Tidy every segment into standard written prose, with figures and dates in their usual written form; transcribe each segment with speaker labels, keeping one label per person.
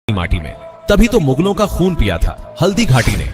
Speaker 1: माटी में। तभी तो मुगलों का खून पिया था हल्दी घाटी ने।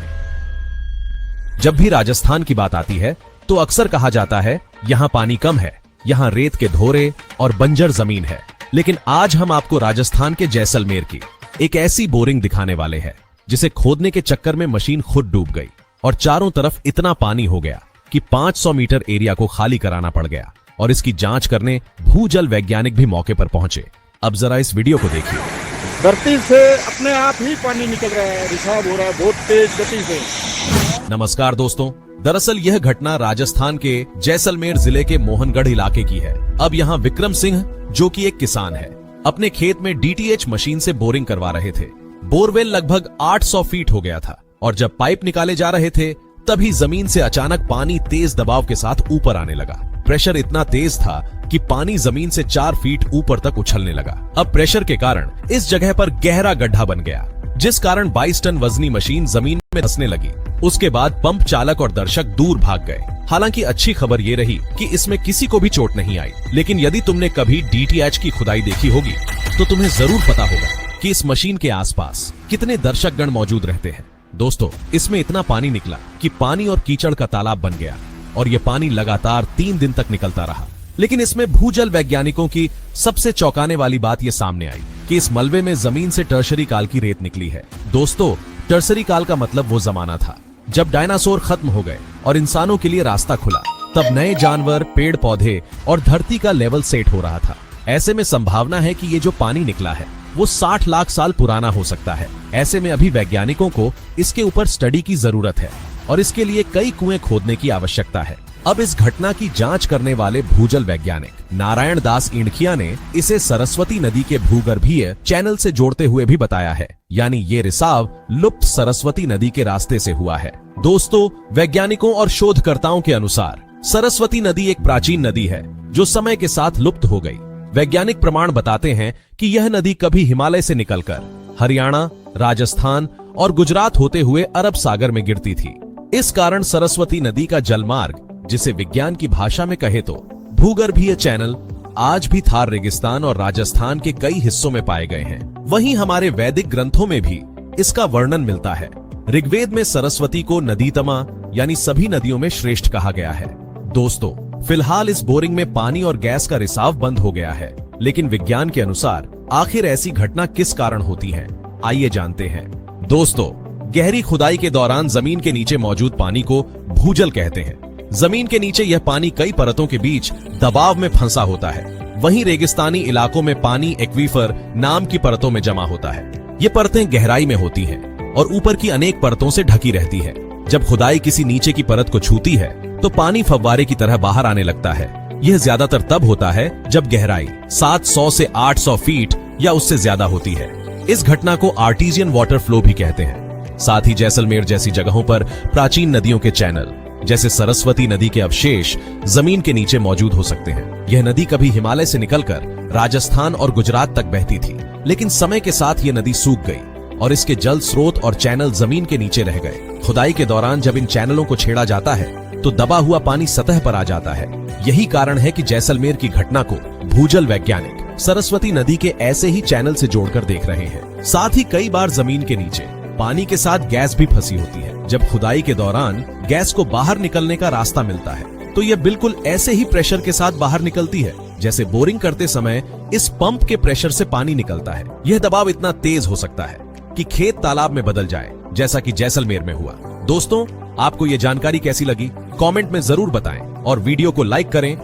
Speaker 1: जब भी राजस्थान की बात आती है तो अक्सर कहा जाता है यहां पानी कम है, यहां रेत के धोरे और बंजर जमीन है। लेकिन आज हम आपको राजस्थान के जैसलमेर की एक ऐसी बोरिंग दिखाने वाले हैं जिसे खोदने के चक्कर में मशीन खुद डूब गई और चारों तरफ इतना पानी हो गया कि 500 मीटर एरिया को खाली कराना पड़ गया। और इसकी जांच करने भूजल वैज्ञानिक भी मौके पर पहुंचे। अब जरा इस वीडियो को देखिए।
Speaker 2: धरती से अपने आप ही पानी निकल रहा है, रिसाव हो रहा है बहुत तेज गति से।
Speaker 1: नमस्कार दोस्तों, दरअसल यह घटना राजस्थान के जैसलमेर जिले के मोहनगढ़ इलाके की है। अब यहाँ विक्रम सिंह, जो कि एक किसान है, अपने खेत में डीटीएच मशीन से बोरिंग करवा रहे थे। बोरवेल लगभग 800 फीट हो गया था और जब पाइप निकाले जा रहे थे तभी जमीन से अचानक पानी तेज दबाव के साथ ऊपर आने लगा। प्रेशर इतना तेज था कि पानी जमीन से 4 फीट ऊपर तक उछलने लगा। अब प्रेशर के कारण इस जगह पर गहरा गड्ढा बन गया, जिस कारण 22 टन वजनी मशीन जमीन में धंसने लगी। उसके बाद पंप चालक और दर्शक दूर भाग गए। हालांकि अच्छी खबर ये रही कि इसमें किसी को भी चोट नहीं आई। लेकिन यदि तुमने कभी डीटीएच की खुदाई देखी होगी तो तुम्हें जरूर पता होगा कि इस मशीन के आसपास कितने दर्शकगण मौजूद रहते हैं। दोस्तों, इसमें इतना पानी निकला कि पानी और कीचड़ का तालाब बन गया और ये पानी लगातार 3 दिन तक निकलता रहा। लेकिन इसमें भूजल वैज्ञानिकों की सबसे चौंकाने वाली बात ये सामने आई कि इस मलबे में जमीन से टर्शरी काल की रेत निकली है। दोस्तों, टर्शरी काल का मतलब वो जमाना था जब डायनासोर खत्म हो गए और इंसानों के लिए रास्ता खुला। तब नए जानवर, पेड़ पौधे और धरती का लेवल सेट हो रहा था। ऐसे में संभावना है कि ये जो पानी निकला है वो 60 लाख साल पुराना हो सकता है। ऐसे में अभी वैज्ञानिकों को इसके ऊपर स्टडी की जरूरत है और इसके लिए कई कुएं खोदने की आवश्यकता है। अब इस घटना की जांच करने वाले भूजल वैज्ञानिक नारायण दास इणखिया ने इसे सरस्वती नदी के भूगर्भीय चैनल से जोड़ते हुए भी बताया है, यानी ये रिसाव लुप्त सरस्वती नदी के रास्ते से हुआ है। दोस्तों, वैज्ञानिकों और शोधकर्ताओं के अनुसार सरस्वती नदी एक प्राचीन नदी है जो समय के साथ लुप्त हो गई। वैज्ञानिक प्रमाण बताते हैं कि यह नदी कभी हिमालय से निकलकर हरियाणा, राजस्थान और गुजरात होते हुए अरब सागर में गिरती थी। इस कारण सरस्वती नदी का जलमार्ग, जिसे विज्ञान की भाषा में कहे तो भूगर्भीय चैनल, आज भी थार रेगिस्तान और राजस्थान के कई हिस्सों में पाए गए हैं। वहीं हमारे वैदिक ग्रंथों में भी इसका वर्णन मिलता है। ऋग्वेद में सरस्वती को नदीतमा यानी सभी नदियों में श्रेष्ठ कहा गया है। दोस्तों, फिलहाल इस बोरिंग में पानी और गैस का रिसाव बंद हो गया है, लेकिन विज्ञान के अनुसार आखिर ऐसी घटना किस कारण होती है, आइए जानते हैं। दोस्तों, गहरी खुदाई के दौरान जमीन के नीचे मौजूद पानी को भूजल कहते हैं। जमीन के नीचे यह पानी कई परतों के बीच दबाव में फंसा होता है। वहीं रेगिस्तानी इलाकों में पानी एक्वीफर नाम की परतों में जमा होता है। ये परतें गहराई में होती हैं और ऊपर की अनेक परतों से ढकी रहती है। जब खुदाई किसी नीचे की परत को छूती है तो पानी फव्वारे की तरह बाहर आने लगता है। यह ज्यादातर तब होता है जब गहराई 700 से 800 फीट या उससे ज्यादा होती है। इस घटना को आर्टिजियन वाटर फ्लो भी कहते हैं। साथ ही जैसलमेर जैसी जगहों पर प्राचीन नदियों के चैनल, जैसे सरस्वती नदी के अवशेष जमीन के नीचे मौजूद हो सकते हैं। यह नदी कभी हिमालय से निकलकर राजस्थान और गुजरात तक बहती थी, लेकिन समय के साथ यह नदी सूख गई और इसके जल स्रोत और चैनल जमीन के नीचे रह गए। खुदाई के दौरान जब इन चैनलों को छेड़ा जाता है तो दबा हुआ पानी सतह पर आ जाता है। यही कारण है कि जैसलमेर की घटना को भूजल वैज्ञानिक सरस्वती नदी के ऐसे ही चैनल से जोड़कर देख रहे हैं। साथ ही कई बार जमीन के नीचे पानी के साथ गैस भी फंसी होती है। जब खुदाई के दौरान गैस को बाहर निकलने का रास्ता मिलता है तो यह बिल्कुल ऐसे ही प्रेशर के साथ बाहर निकलती है जैसे बोरिंग करते समय इस पंप के प्रेशर से पानी निकलता है। यह दबाव इतना तेज हो सकता है कि खेत तालाब में बदल जाए, जैसा कि जैसलमेर में हुआ। दोस्तों, आपको यह जानकारी कैसी लगी कमेंट में जरूर बताएं और वीडियो को लाइक करें।